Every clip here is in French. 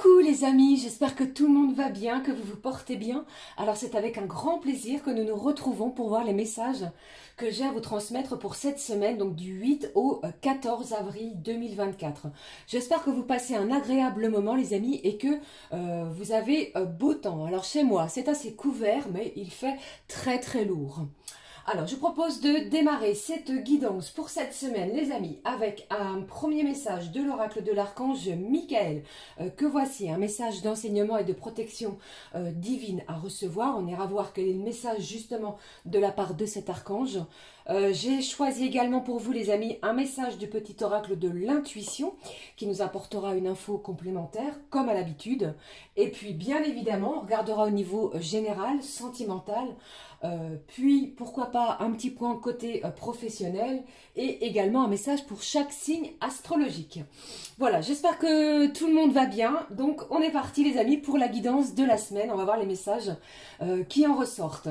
Coucou les amis, j'espère que tout le monde va bien, que vous vous portez bien. Alors c'est avec un grand plaisir que nous nous retrouvons pour voir les messages que j'ai à vous transmettre pour cette semaine, donc du 8 au 14 avril 2024. J'espère que vous passez un agréable moment les amis et que vous avez beau temps. Alors chez moi c'est assez couvert mais il fait très lourd. Alors, je propose de démarrer cette guidance pour cette semaine, les amis, avec un premier message de l'oracle de l'archange Michael, que voici, un message d'enseignement et de protection divine à recevoir. On ira voir quel est le message justement de la part de cet archange. J'ai choisi également pour vous, les amis, un message du petit oracle de l'intuition qui nous apportera une info complémentaire, comme à l'habitude. Et puis, bien évidemment, on regardera au niveau général, sentimental, puis pourquoi pas un petit point côté professionnel et également un message pour chaque signe astrologique. Voilà, j'espère que tout le monde va bien. Donc, on est parti, les amis, pour la guidance de la semaine. On va voir les messages qui en ressortent.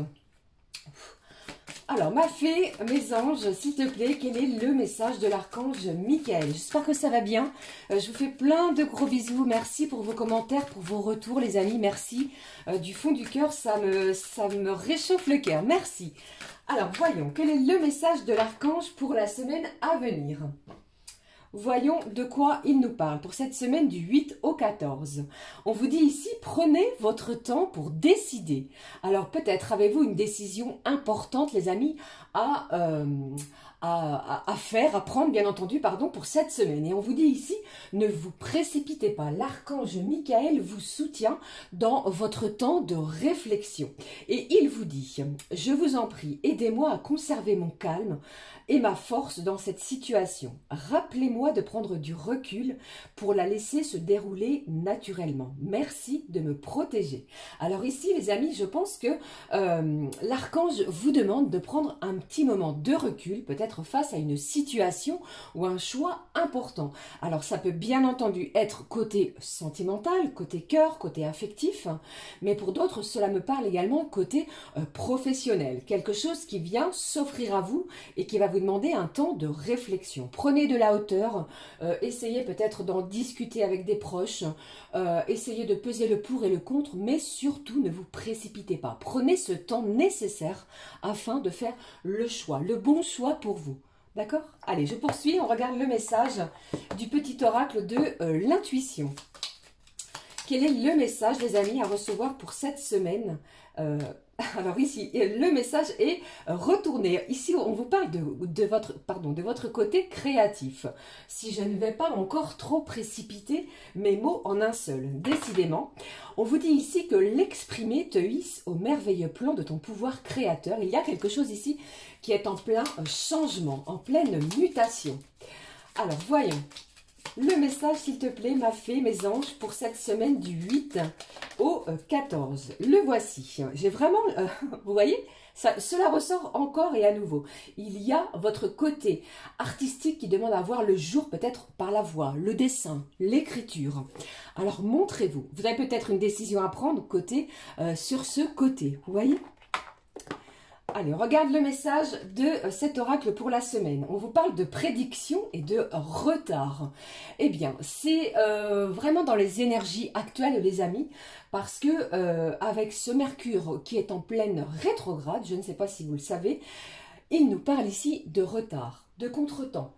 Alors, ma fée, mes anges, s'il te plaît, quel est le message de l'archange Michael? J'espère que ça va bien. Je vous fais plein de gros bisous. Merci pour vos commentaires, pour vos retours, les amis. Merci. Du fond du cœur, ça me réchauffe le cœur. Merci. Alors, voyons, quel est le message de l'archange pour la semaine à venir? Voyons de quoi il nous parle pour cette semaine du 8 au 14. On vous dit ici, prenez votre temps pour décider. Alors peut-être avez-vous une décision importante, les amis, à faire, à prendre, bien entendu, pardon, pour cette semaine. Et on vous dit ici, ne vous précipitez pas. L'archange Michael vous soutient dans votre temps de réflexion. Et il vous dit, je vous en prie, aidez-moi à conserver mon calme et ma force dans cette situation. Rappelez-moi de prendre du recul pour la laisser se dérouler naturellement. Merci de me protéger. Alors ici, les amis, je pense que l'archange vous demande de prendre un petit moment de recul, peut-être face à une situation ou un choix important. Alors ça peut bien entendu être côté sentimental, côté cœur, côté affectif, mais pour d'autres, cela me parle également côté professionnel. Quelque chose qui vient s'offrir à vous et qui va vous demander un temps de réflexion. Prenez de la hauteur, essayez peut-être d'en discuter avec des proches, essayez de peser le pour et le contre, mais surtout ne vous précipitez pas. Prenez ce temps nécessaire afin de faire le choix, le bon choix pour vous. D'accord? Allez, je poursuis, on regarde le message du petit oracle de l'intuition. Quel est le message, les amis, à recevoir pour cette semaine? Alors ici, le message est retourner. Ici, on vous parle de votre côté créatif. Si je ne vais pas encore trop précipiter mes mots en un seul, décidément, on vous dit ici que l'exprimer te hisse au merveilleux plan de ton pouvoir créateur. Il y a quelque chose ici qui est en plein changement, en pleine mutation. Alors, voyons. Le message, s'il te plaît, ma fée, mes anges, pour cette semaine du 8 au 14. Le voici. J'ai vraiment, vous voyez, cela ressort encore et à nouveau. Il y a votre côté artistique qui demande à voir le jour peut-être par la voix, le dessin, l'écriture. Alors, montrez-vous. Vous avez peut-être une décision à prendre sur ce côté, vous voyez ? Allez, on regarde le message de cet oracle pour la semaine. On vous parle de prédiction et de retard. Eh bien, c'est vraiment dans les énergies actuelles, les amis, parce que avec ce Mercure qui est en pleine rétrograde, je ne sais pas si vous le savez, il nous parle ici de retard, de contretemps.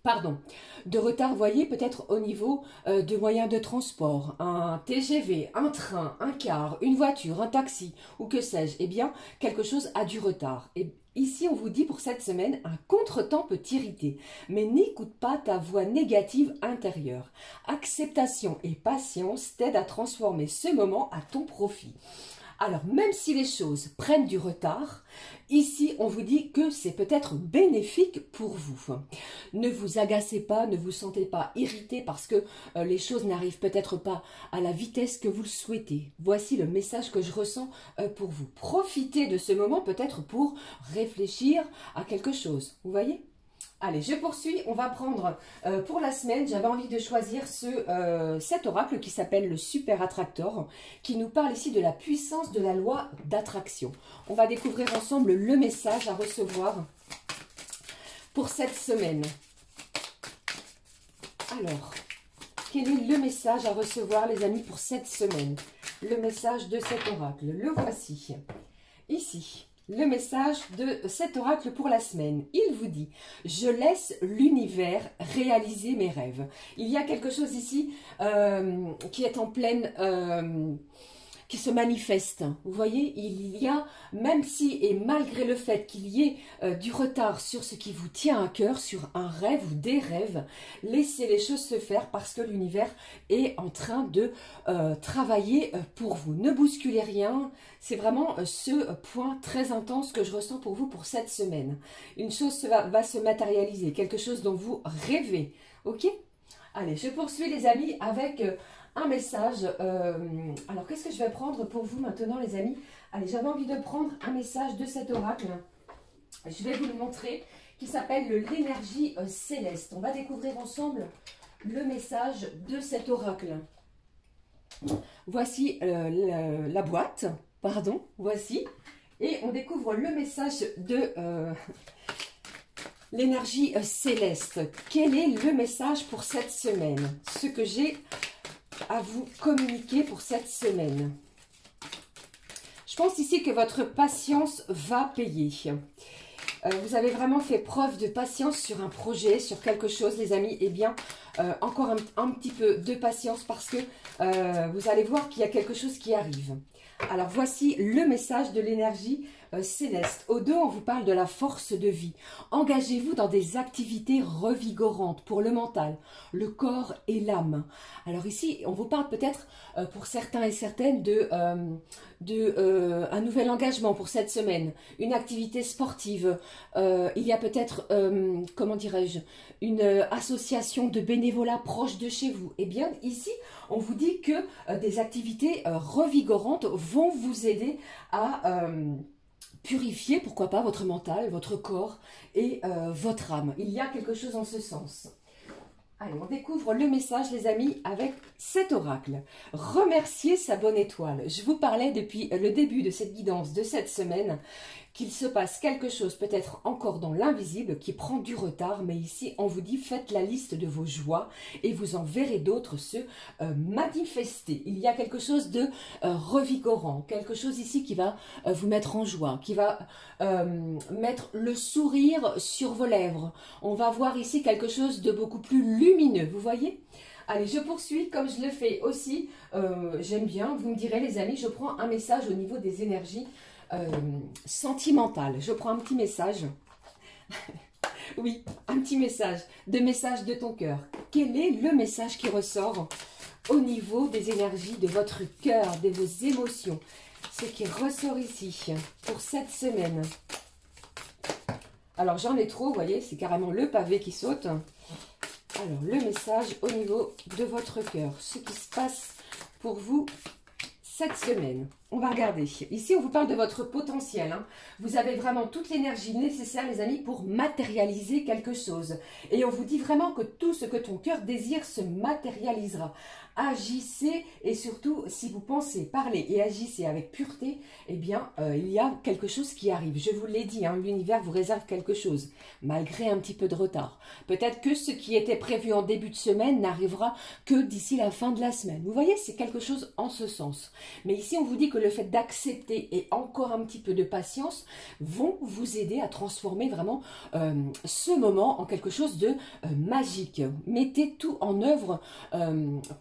Pardon, de retard, vous voyez, peut-être au niveau de moyens de transport, un TGV, un train, un car, une voiture, un taxi, ou que sais-je, eh bien, quelque chose a du retard. Et ici, on vous dit pour cette semaine, un contretemps peut t'irriter, mais n'écoute pas ta voix négative intérieure. Acceptation et patience t'aident à transformer ce moment à ton profit. Alors, même si les choses prennent du retard, ici, on vous dit que c'est peut-être bénéfique pour vous. Ne vous agacez pas, ne vous sentez pas irrité parce que les choses n'arrivent peut-être pas à la vitesse que vous le souhaitez. Voici le message que je ressens pour vous. Profitez de ce moment peut-être pour réfléchir à quelque chose. Vous voyez ? Allez, je poursuis. On va prendre pour la semaine, j'avais envie de choisir cet oracle qui s'appelle le Super Attractor, qui nous parle ici de la puissance de la loi d'attraction. On va découvrir ensemble le message à recevoir pour cette semaine. Alors, quel est le message à recevoir, les amis, pour cette semaine? Le message de cet oracle, le voici. Ici, le message de cet oracle pour la semaine. Il vous dit, je laisse l'univers réaliser mes rêves. Il y a quelque chose ici qui est en pleine... qui se manifeste. Vous voyez, il y a, même si et malgré le fait qu'il y ait du retard sur ce qui vous tient à cœur, sur un rêve ou des rêves, laissez les choses se faire parce que l'univers est en train de travailler pour vous. Ne bousculez rien, c'est vraiment ce point très intense que je ressens pour vous pour cette semaine. Une chose va se matérialiser, quelque chose dont vous rêvez, ok? Allez, je poursuis les amis avec... un message. Alors, qu'est-ce que je vais prendre pour vous maintenant, les amis? Allez, j'avais envie de prendre un message de cet oracle. Je vais vous le montrer, qui s'appelle l'énergie céleste. On va découvrir ensemble le message de cet oracle. Voici la boîte, pardon, voici. Et on découvre le message de... l'énergie céleste. Quel est le message pour cette semaine? Ce que j'ai à vous communiquer pour cette semaine. Je pense ici que votre patience va payer. Vous avez vraiment fait preuve de patience sur un projet, sur quelque chose, les amis. Eh bien, encore un petit peu de patience parce que vous allez voir qu'il y a quelque chose qui arrive. Alors, voici le message de l'énergie céleste. Au 2, on vous parle de la force de vie. Engagez-vous dans des activités revigorantes pour le mental, le corps et l'âme. Alors ici, on vous parle peut-être pour certains et certaines un nouvel engagement pour cette semaine, une activité sportive. Il y a peut-être, comment dirais-je, une association de bénévolat proche de chez vous. Eh bien, ici, on vous dit que des activités revigorantes vont vous aider à... purifier, pourquoi pas, votre mental, votre corps et votre âme. Il y a quelque chose en ce sens. Allez, on découvre le message, les amis, avec cet oracle. Remerciez sa bonne étoile. Je vous parlais depuis le début de cette guidance de cette semaine qu'il se passe quelque chose peut-être encore dans l'invisible qui prend du retard, mais ici on vous dit faites la liste de vos joies et vous en verrez d'autres se manifester. Il y a quelque chose de revigorant, quelque chose ici qui va vous mettre en joie, qui va mettre le sourire sur vos lèvres. On va voir ici quelque chose de beaucoup plus lumineux, vous voyez ? Allez, je poursuis comme je le fais aussi, j'aime bien, vous me direz les amis, je prends un message au niveau des énergies sentimentales. Je prends un petit message, oui, un petit message de ton cœur. Quel est le message qui ressort au niveau des énergies de votre cœur, de vos émotions? Ce qui ressort ici pour cette semaine. Alors j'en ai trop, vous voyez, c'est carrément le pavé qui saute. Alors, le message au niveau de votre cœur, ce qui se passe pour vous cette semaine. On va regarder. Ici, on vous parle de votre potentiel. Hein. Vous avez vraiment toute l'énergie nécessaire, les amis, pour matérialiser quelque chose. Et on vous dit vraiment que tout ce que ton cœur désire se matérialisera. Agissez et surtout, si vous pensez, parlez et agissez avec pureté, eh bien, il y a quelque chose qui arrive. Je vous l'ai dit, hein, l'univers vous réserve quelque chose, malgré un petit peu de retard. Peut-être que ce qui était prévu en début de semaine n'arrivera que d'ici la fin de la semaine. Vous voyez, c'est quelque chose en ce sens. Mais ici, on vous dit que le fait d'accepter et encore un petit peu de patience vont vous aider à transformer vraiment ce moment en quelque chose de magique. Mettez tout en œuvre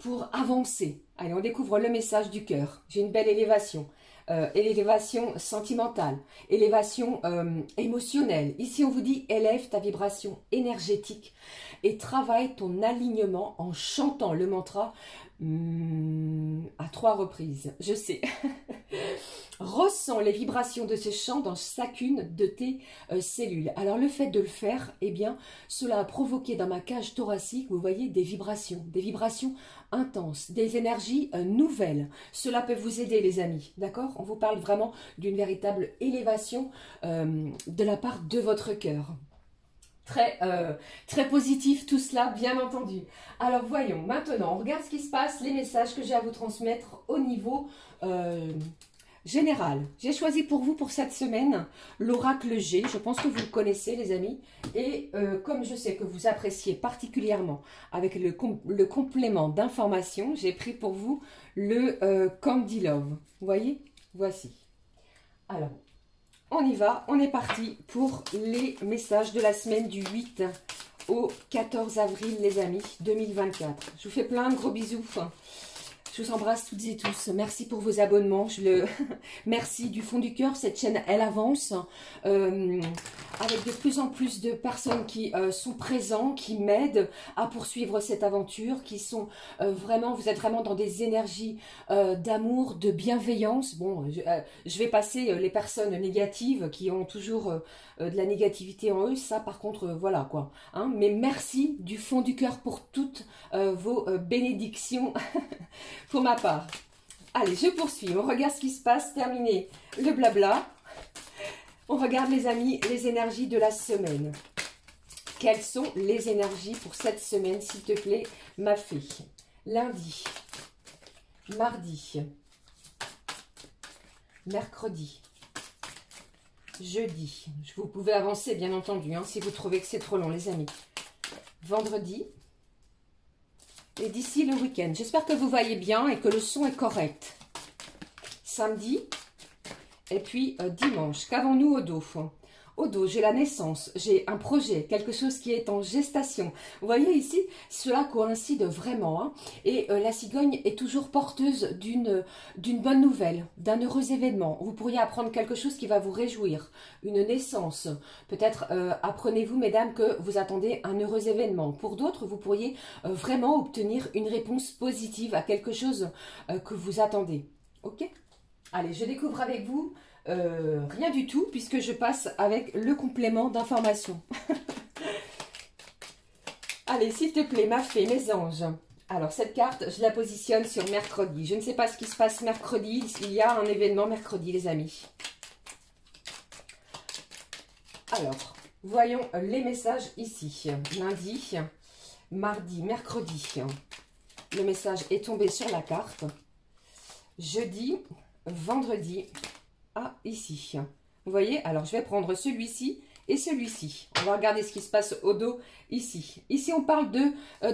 pour avancer. Allez, on découvre le message du cœur. J'ai une belle élévation. Élévation sentimentale, élévation émotionnelle. Ici, on vous dit élève ta vibration énergétique et travaille ton alignement en chantant le mantra à 3 reprises. Je sais. Ressens les vibrations de ce chant dans chacune de tes cellules. Alors le fait de le faire, eh bien, cela a provoqué dans ma cage thoracique, vous voyez, des vibrations intenses, des énergies nouvelles. Cela peut vous aider, les amis, d'accord? On vous parle vraiment d'une véritable élévation de la part de votre cœur. Très positif tout cela, bien entendu. Alors voyons, maintenant, on regarde ce qui se passe, les messages que j'ai à vous transmettre au niveau Général, j'ai choisi pour vous pour cette semaine l'oracle G. Je pense que vous le connaissez les amis. Et comme je sais que vous appréciez particulièrement avec le complément d'information, j'ai pris pour vous le Candy Love. Vous voyez? Voici. Alors, on y va. On est parti pour les messages de la semaine du 8 au 14 avril les amis 2024. Je vous fais plein de gros bisous. Je vous embrasse toutes et tous. Merci pour vos abonnements. Merci du fond du cœur. Cette chaîne, elle avance avec de plus en plus de personnes qui sont présentes, qui m'aident à poursuivre cette aventure, qui sont vraiment, vous êtes vraiment dans des énergies d'amour, de bienveillance. Bon, je vais passer les personnes négatives qui ont toujours de la négativité en eux. Ça, par contre, voilà quoi. Hein. Mais merci du fond du cœur pour toutes vos bénédictions. Pour ma part. Allez, je poursuis. On regarde ce qui se passe. Terminé le blabla. On regarde, les amis, les énergies de la semaine. Quelles sont les énergies pour cette semaine, s'il te plaît, ma fée? Lundi, mardi, mercredi, jeudi. Vous pouvez avancer, bien entendu, hein, si vous trouvez que c'est trop long, les amis. Vendredi. Et d'ici le week-end. J'espère que vous voyez bien et que le son est correct. Samedi. Et puis dimanche. Qu'avons-nous au dos? Au dos, j'ai la naissance, j'ai un projet, quelque chose qui est en gestation. Vous voyez ici, cela coïncide vraiment. Hein, et la cigogne est toujours porteuse d'une bonne nouvelle, d'un heureux événement. Vous pourriez apprendre quelque chose qui va vous réjouir, une naissance. Peut-être apprenez-vous, mesdames, que vous attendez un heureux événement. Pour d'autres, vous pourriez vraiment obtenir une réponse positive à quelque chose que vous attendez. Ok? Allez, je découvre avec vous rien du tout puisque je passe avec le complément d'information. Allez, s'il te plaît, ma fée, mes anges. Alors, cette carte, je la positionne sur mercredi. Je ne sais pas ce qui se passe mercredi. Il y a un événement mercredi, les amis. Alors, voyons les messages ici. Lundi, mardi, mercredi. Le message est tombé sur la carte. Jeudi, vendredi, ici. Vous voyez, alors je vais prendre celui-ci et celui-ci. On va regarder ce qui se passe au dos ici. Ici, on parle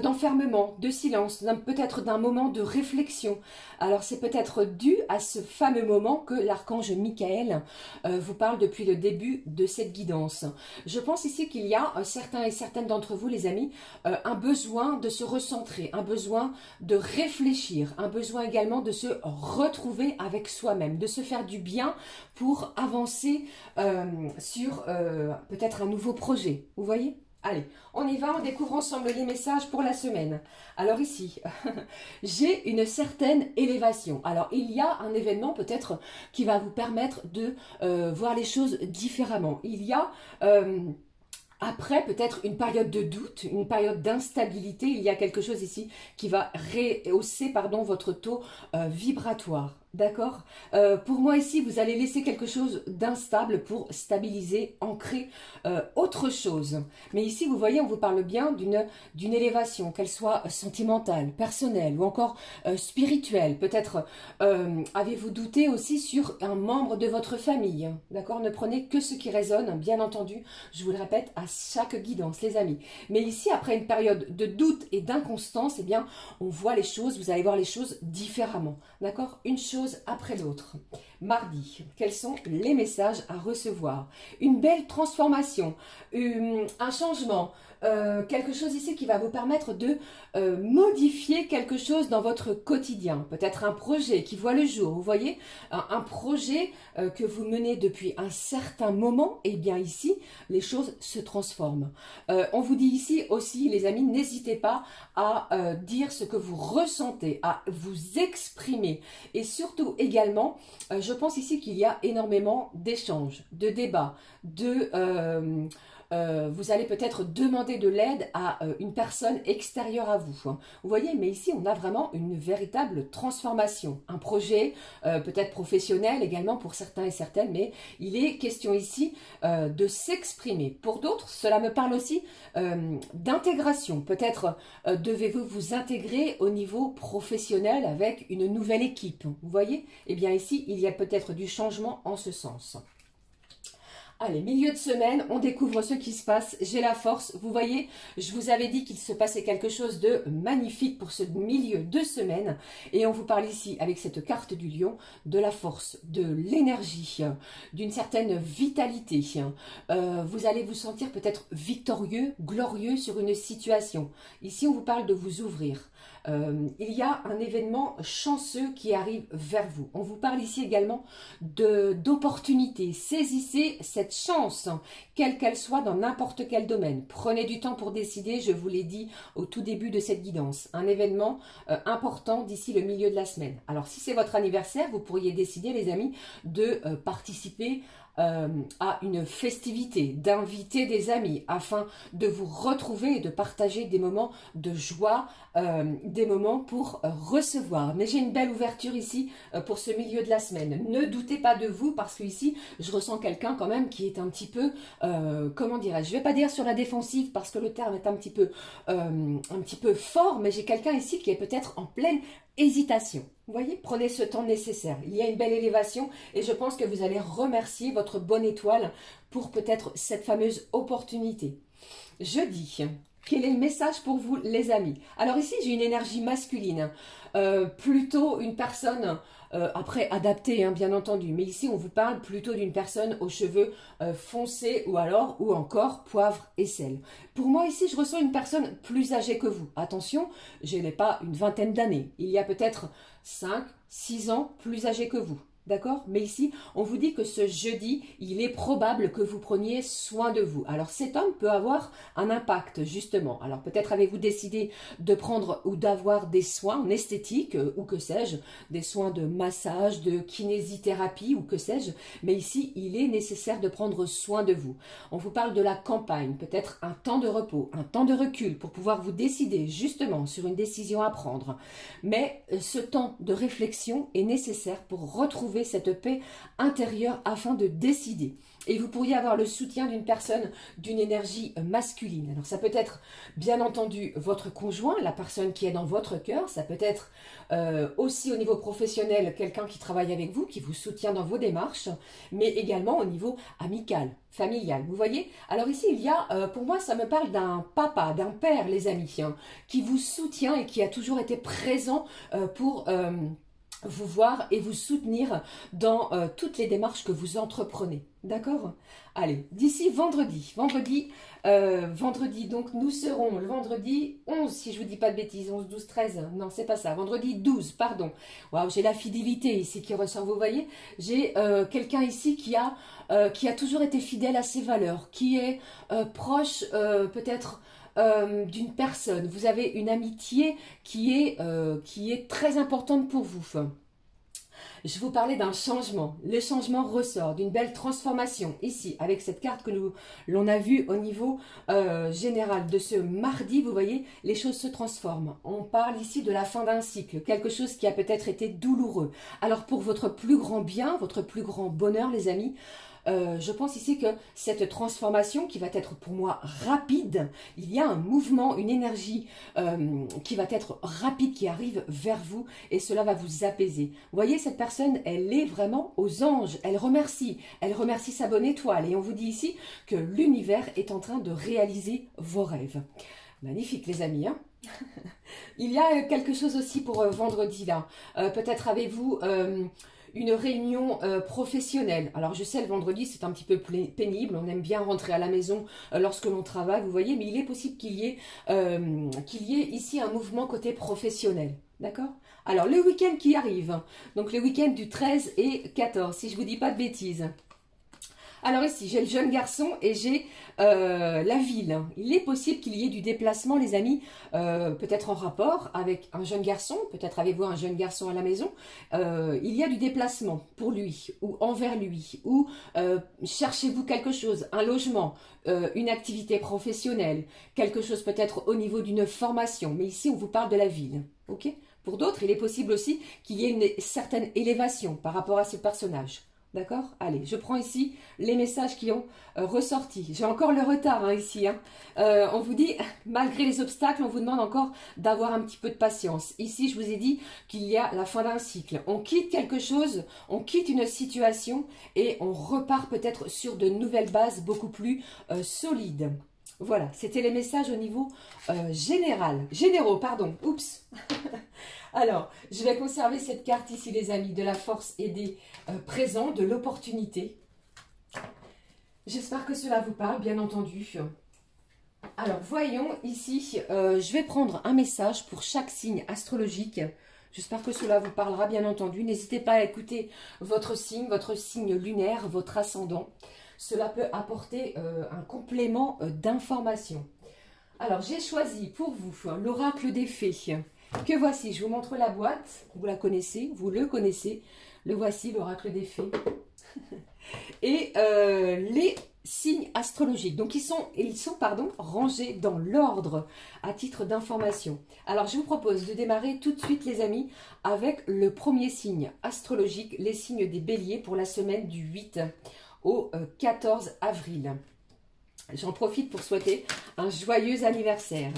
d'enfermement, de silence, peut-être d'un moment de réflexion. Alors, c'est peut-être dû à ce fameux moment que l'archange Michael vous parle depuis le début de cette guidance. Je pense ici qu'il y a certains et certaines d'entre vous, les amis, un besoin de se recentrer, un besoin de réfléchir, un besoin également de se retrouver avec soi-même, de se faire du bien pour avancer sur peut-être un nouveau projet. Vous voyez? Allez, on y va, on découvre ensemble les messages pour la semaine. Alors ici, j'ai une certaine élévation. Alors, il y a un événement peut-être qui va vous permettre de voir les choses différemment. Il y a... après peut-être une période de doute, une période d'instabilité, il y a quelque chose ici qui va rehausser votre taux vibratoire. D'accord? Pour moi ici, vous allez laisser quelque chose d'instable pour stabiliser, ancrer autre chose. Mais ici, vous voyez, on vous parle bien d'une élévation, qu'elle soit sentimentale, personnelle ou encore spirituelle. Peut-être avez-vous douté aussi sur un membre de votre famille. D'accord? Ne prenez que ce qui résonne, bien entendu, je vous le répète, à chaque guidance, les amis. Mais ici, après une période de doute et d'inconstance, eh bien, on voit les choses, vous allez voir les choses différemment. D'accord? Une chose après l'autre. Mardi, quels sont les messages à recevoir? Une belle transformation, un changement, quelque chose ici qui va vous permettre de modifier quelque chose dans votre quotidien. Peut-être un projet qui voit le jour. Vous voyez, un projet que vous menez depuis un certain moment. Et bien ici, les choses se transforment. On vous dit ici aussi, les amis, n'hésitez pas à dire ce que vous ressentez, à vous exprimer. Et surtout également, je pense ici qu'il y a énormément d'échanges, de débats, vous allez peut-être demander de l'aide à une personne extérieure à vous. Hein. Vous voyez, mais ici, on a vraiment une véritable transformation. Un projet, peut-être professionnel également pour certains et certaines, mais il est question ici de s'exprimer. Pour d'autres, cela me parle aussi d'intégration. Peut-être devez-vous vous intégrer au niveau professionnel avec une nouvelle équipe. Vous voyez? Eh bien ici, il y a peut-être du changement en ce sens. Allez, milieu de semaine, on découvre ce qui se passe. J'ai la force. Vous voyez, je vous avais dit qu'il se passait quelque chose de magnifique pour ce milieu de semaine. Et on vous parle ici, avec cette carte du lion, de la force, de l'énergie, d'une certaine vitalité. Vous allez vous sentir peut-être victorieux, glorieux sur une situation. Ici, on vous parle de vous ouvrir. Il y a un événement chanceux qui arrive vers vous. On vous parle ici également d'opportunités. Saisissez cette chance, quelle qu'elle soit, dans n'importe quel domaine. Prenez du temps pour décider, je vous l'ai dit au tout début de cette guidance. Un événement important d'ici le milieu de la semaine. Alors si c'est votre anniversaire, vous pourriez décider, les amis, de participer à une festivité, d'inviter des amis afin de vous retrouver et de partager des moments de joie, des moments pour recevoir. Mais j'ai une belle ouverture ici pour ce milieu de la semaine. Ne doutez pas de vous parce que ici je ressens quelqu'un quand même qui est un petit peu, comment dirais-je, je ne vais pas dire sur la défensive parce que le terme est un petit peu fort, mais j'ai quelqu'un ici qui est peut-être en pleine hésitation. Vous voyez, prenez ce temps nécessaire. Il y a une belle élévation et je pense que vous allez remercier votre bonne étoile pour peut-être cette fameuse opportunité. Jeudi, quel est le message pour vous, les amis? Alors ici, j'ai une énergie masculine, plutôt une personne, après adaptée, hein, bien entendu, mais ici, on vous parle plutôt d'une personne aux cheveux foncés ou encore poivre et sel. Pour moi, ici, je ressens une personne plus âgée que vous. Attention, je n'ai pas une vingtaine d'années. Il y a peut-être 5, 6 ans plus âgé que vous. D'accord? Mais ici, on vous dit que ce jeudi, il est probable que vous preniez soin de vous. Alors, cet homme peut avoir un impact, justement. Alors, peut-être avez-vous décidé de prendre ou d'avoir des soins en esthétique, ou que sais-je, des soins de massage, de kinésithérapie, ou que sais-je. Mais ici, il est nécessaire de prendre soin de vous. On vous parle de la campagne, peut-être un temps de repos, un temps de recul pour pouvoir vous décider, justement, sur une décision à prendre. Mais ce temps de réflexion est nécessaire pour retrouver cette paix intérieure afin de décider. Et vous pourriez avoir le soutien d'une personne d'une énergie masculine. Alors ça peut être bien entendu votre conjoint, la personne qui est dans votre cœur. Ça peut être aussi au niveau professionnel quelqu'un qui travaille avec vous, qui vous soutient dans vos démarches, mais également au niveau amical, familial. Vous voyez? Alors ici il y a, pour moi ça me parle d'un papa, d'un père, les amis, hein, qui vous soutient et qui a toujours été présent pour vous voir et vous soutenir dans toutes les démarches que vous entreprenez. D'accord? Allez, d'ici vendredi. Vendredi, donc nous serons le vendredi 11, si je vous dis pas de bêtises, 11, 12, 13, non c'est pas ça, vendredi 12, pardon. Waouh, j'ai la fidélité ici qui ressort, vous voyez? J'ai quelqu'un ici qui a toujours été fidèle à ses valeurs, qui est proche peut-être d'une personne. Vous avez une amitié qui est très importante pour vous. Je vous parlais d'un changement. Le changement ressort d'une belle transformation. Ici, avec cette carte que l'on a vue au niveau général de ce mardi, vous voyez, les choses se transforment. On parle ici de la fin d'un cycle, quelque chose qui a peut-être été douloureux. Alors pour votre plus grand bien, votre plus grand bonheur, les amis, je pense ici que cette transformation qui va être pour moi rapide, il y a un mouvement, une énergie qui va être rapide, qui arrive vers vous et cela va vous apaiser. Vous voyez, cette personne, elle est vraiment aux anges, elle remercie sa bonne étoile et on vous dit ici que l'univers est en train de réaliser vos rêves. Magnifique les amis, hein. Il y a quelque chose aussi pour vendredi là, peut-être avez-vous une réunion professionnelle. Alors je sais, le vendredi c'est un petit peu pénible, on aime bien rentrer à la maison lorsque l'on travaille, vous voyez, mais il est possible qu'il y ait ici un mouvement côté professionnel. D'accord? Alors le week-end qui arrive, donc le week-end du 13 et 14, si je ne vous dis pas de bêtises. Alors ici, j'ai le jeune garçon et j'ai la ville. Il est possible qu'il y ait du déplacement, les amis, peut-être en rapport avec un jeune garçon, peut-être avez-vous un jeune garçon à la maison. Il y a du déplacement pour lui ou envers lui, ou cherchez-vous quelque chose, un logement, une activité professionnelle, quelque chose peut-être au niveau d'une formation. Mais ici, on vous parle de la ville, ok? Pour d'autres, il est possible aussi qu'il y ait une certaine élévation par rapport à ce personnage. D'accord? Allez, je prends ici les messages qui ont ressorti. J'ai encore le retard hein, ici. Hein. On vous dit, malgré les obstacles, on vous demande encore d'avoir un petit peu de patience. Ici, je vous ai dit qu'il y a la fin d'un cycle. On quitte quelque chose, on quitte une situation et on repart peut-être sur de nouvelles bases beaucoup plus solides. Voilà, c'était les messages au niveau généraux, pardon. Oups. Alors, je vais conserver cette carte ici, les amis, de la force et des présents, de l'opportunité. J'espère que cela vous parle, bien entendu. Alors, voyons ici, je vais prendre un message pour chaque signe astrologique. J'espère que cela vous parlera, bien entendu. N'hésitez pas à écouter votre signe lunaire, votre ascendant. Cela peut apporter un complément d'information. Alors, j'ai choisi pour vous l'oracle des fées. Que voici, je vous montre la boîte, vous la connaissez, vous le connaissez, le voici, l'oracle des fées. Et les signes astrologiques, donc ils sont rangés dans l'ordre à titre d'information. Alors je vous propose de démarrer tout de suite les amis avec le premier signe astrologique, les signes des béliers pour la semaine du 8 au 14 avril. J'en profite pour souhaiter un joyeux anniversaire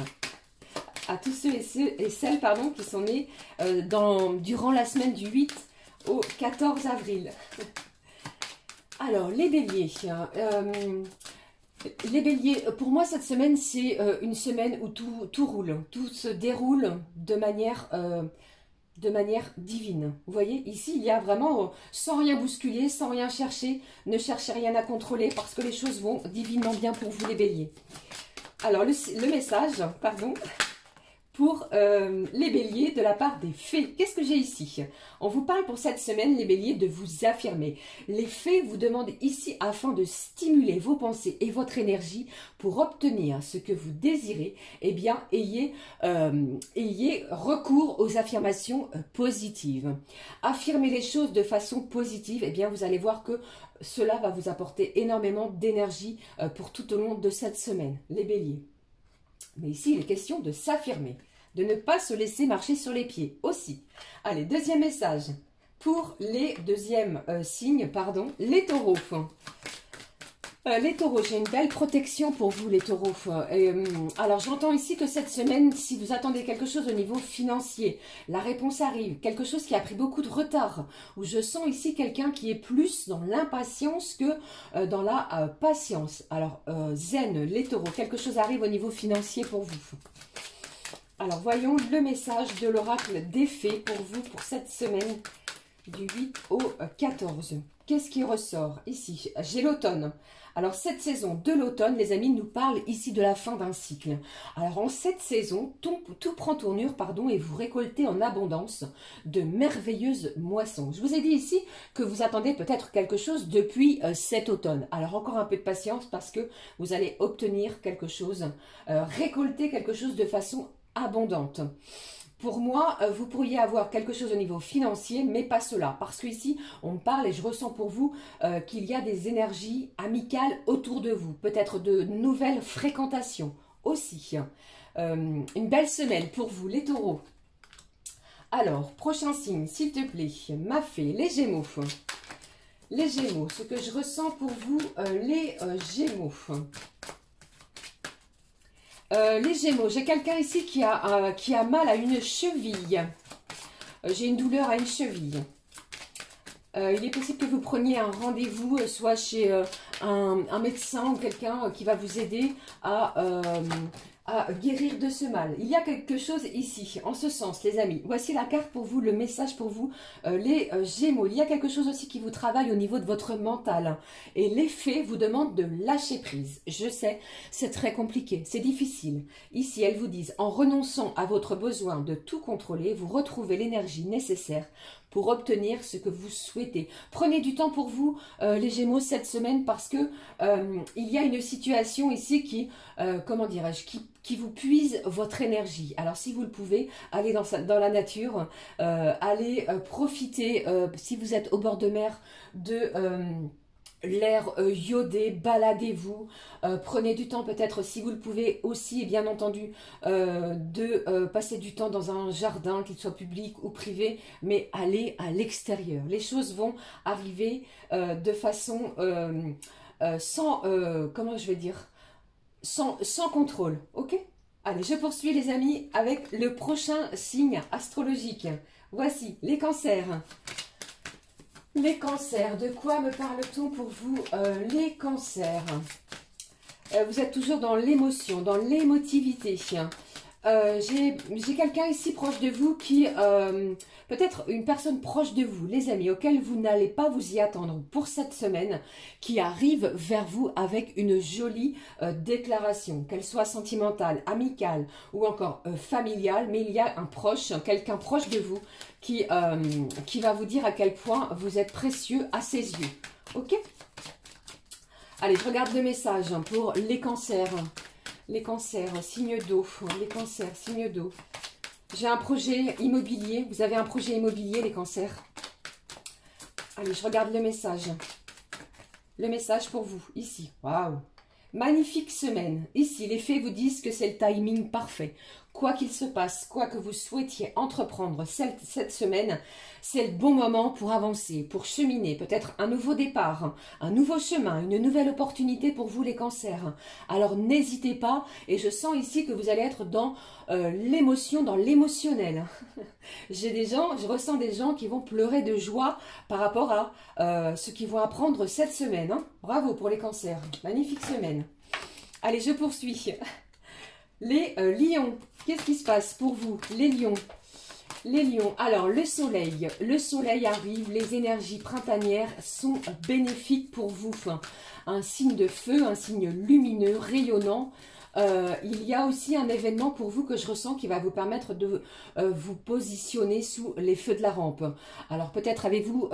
à tous ceux et celles qui sont nés durant la semaine du 8 au 14 avril. Alors, les béliers. Les béliers, pour moi, cette semaine, c'est une semaine où tout roule. Tout se déroule de manière divine. Vous voyez, ici, il y a vraiment, sans rien bousculer, sans rien chercher, ne cherchez rien à contrôler parce que les choses vont divinement bien pour vous, les béliers. Alors, le message, pour les béliers de la part des fées. Qu'est-ce que j'ai ici? On vous parle pour cette semaine, les béliers, de vous affirmer. Les fées vous demandent ici, afin de stimuler vos pensées et votre énergie pour obtenir ce que vous désirez, eh bien, ayez recours aux affirmations positives. Affirmez les choses de façon positive, eh bien, vous allez voir que cela va vous apporter énormément d'énergie pour tout au long de cette semaine, les béliers. Mais ici, il est question de s'affirmer, de ne pas se laisser marcher sur les pieds aussi. Allez, deuxième message pour les signes, les taureaux. Les taureaux, j'ai une belle protection pour vous, les taureaux. Alors, j'entends ici que cette semaine, si vous attendez quelque chose au niveau financier, la réponse arrive. Quelque chose qui a pris beaucoup de retard. Où je sens ici quelqu'un qui est plus dans l'impatience que dans la patience. Alors, zen, les taureaux, quelque chose arrive au niveau financier pour vous. Alors, voyons le message de l'oracle des fées pour vous pour cette semaine du 8 au 14. Qu'est-ce qui ressort ici? J'ai l'automne. Alors, cette saison de l'automne, les amis, nous parle ici de la fin d'un cycle. Alors, en cette saison, tout prend tournure, et vous récoltez en abondance de merveilleuses moissons. Je vous ai dit ici que vous attendez peut-être quelque chose depuis cet automne. Alors, encore un peu de patience parce que vous allez obtenir quelque chose, récolter quelque chose de façon abondante. Pour moi, vous pourriez avoir quelque chose au niveau financier, mais pas cela. Parce qu'ici, on me parle et je ressens pour vous qu'il y a des énergies amicales autour de vous. Peut-être de nouvelles fréquentations aussi. Une belle semaine pour vous, les taureaux. Alors, prochain signe, s'il te plaît. Ma fée, les gémeaux. Les gémeaux, ce que je ressens pour vous, les gémeaux. Les gémeaux, j'ai quelqu'un ici qui a mal à une cheville. J'ai une douleur à une cheville. Il est possible que vous preniez un rendez-vous, soit chez un médecin ou quelqu'un qui va vous aider à guérir de ce mal. Il y a quelque chose ici, en ce sens, les amis. Voici la carte pour vous, le message pour vous, les Gémeaux. Il y a quelque chose aussi qui vous travaille au niveau de votre mental. Et les fées vous demandent de lâcher prise. Je sais, c'est très compliqué, c'est difficile. Ici, elles vous disent, en renonçant à votre besoin de tout contrôler, vous retrouvez l'énergie nécessaire pour obtenir ce que vous souhaitez. Prenez du temps pour vous, les Gémeaux, cette semaine, parce que il y a une situation ici qui, comment dirais-je, qui vous puise votre énergie. Alors, si vous le pouvez, allez dans la nature, allez profiter, si vous êtes au bord de mer, de l'air iodé, baladez-vous, prenez du temps peut-être si vous le pouvez aussi, et bien entendu, de passer du temps dans un jardin, qu'il soit public ou privé, mais allez à l'extérieur. Les choses vont arriver de façon sans, comment je vais dire, sans contrôle, ok? Allez, je poursuis les amis avec le prochain signe astrologique. Voici les cancers. Les cancers, de quoi me parle-t-on pour vous, les cancers? Vous êtes toujours dans l'émotion, dans l'émotivité. J'ai quelqu'un ici proche de vous qui, peut-être une personne proche de vous, les amis, auquel vous n'allez pas vous y attendre pour cette semaine, qui arrive vers vous avec une jolie déclaration, qu'elle soit sentimentale, amicale ou encore familiale, mais il y a un proche, quelqu'un proche de vous qui va vous dire à quel point vous êtes précieux à ses yeux. Ok? Allez, je regarde le message pour les cancers. Les cancers, signe d'eau. Les cancers, signe d'eau. J'ai un projet immobilier. Vous avez un projet immobilier, les cancers? Allez, je regarde le message. Le message pour vous, ici. Waouh! Magnifique semaine. Ici, les faits vous disent que c'est le timing parfait. Quoi qu'il se passe, quoi que vous souhaitiez entreprendre cette semaine, c'est le bon moment pour avancer, pour cheminer, peut-être un nouveau départ, un nouveau chemin, une nouvelle opportunité pour vous les cancers. Alors n'hésitez pas, et je sens ici que vous allez être dans l'émotion, dans l'émotionnel. Je ressens des gens qui vont pleurer de joie par rapport à ce qu'ils vont apprendre cette semaine. Hein. Bravo pour les cancers, magnifique semaine. Allez, je poursuis. Les lions, qu'est-ce qui se passe pour vous, les lions? Les lions, alors le soleil arrive, les énergies printanières sont bénéfiques pour vous. Un signe de feu, un signe lumineux, rayonnant. Il y a aussi un événement pour vous que je ressens qui va vous permettre de vous positionner sous les feux de la rampe. Alors peut-être avez-vous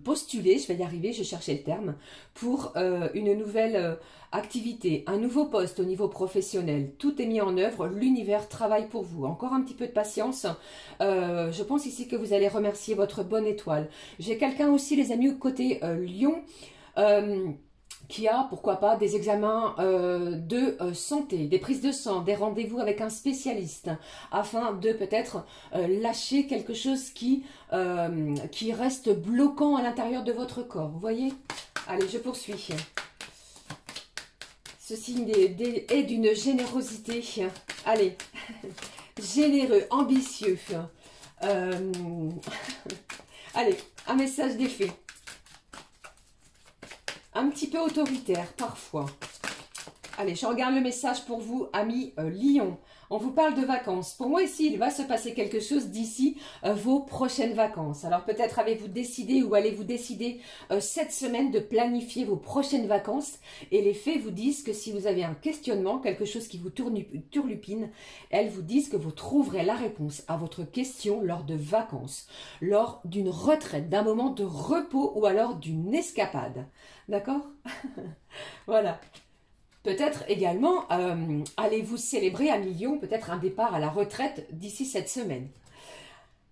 postulé, je vais y arriver, je cherchais le terme, pour une nouvelle activité, un nouveau poste au niveau professionnel. Tout est mis en œuvre, l'univers travaille pour vous. Encore un petit peu de patience. Je pense ici que vous allez remercier votre bonne étoile. J'ai quelqu'un aussi, les amis, côté Lion, qui a, pourquoi pas, des examens de santé, des prises de sang, des rendez-vous avec un spécialiste, afin de peut-être lâcher quelque chose qui reste bloquant à l'intérieur de votre corps. Vous voyez? Allez, je poursuis. Ce signe est d'une générosité. Allez, généreux, ambitieux. Allez, un message d'effet. Un petit peu autoritaire, parfois. Allez, je regarde le message pour vous, amis Lion. On vous parle de vacances. Pour moi, ici, il va se passer quelque chose d'ici vos prochaines vacances. Alors, peut-être avez-vous décidé ou allez-vous décider cette semaine de planifier vos prochaines vacances. Et les faits vous disent que si vous avez un questionnement, quelque chose qui vous turlupine, elles vous disent que vous trouverez la réponse à votre question lors de vacances, lors d'une retraite, d'un moment de repos ou alors d'une escapade. D'accord? Voilà. Peut-être également, allez-vous célébrer à Lion, peut-être un départ à la retraite d'ici cette semaine.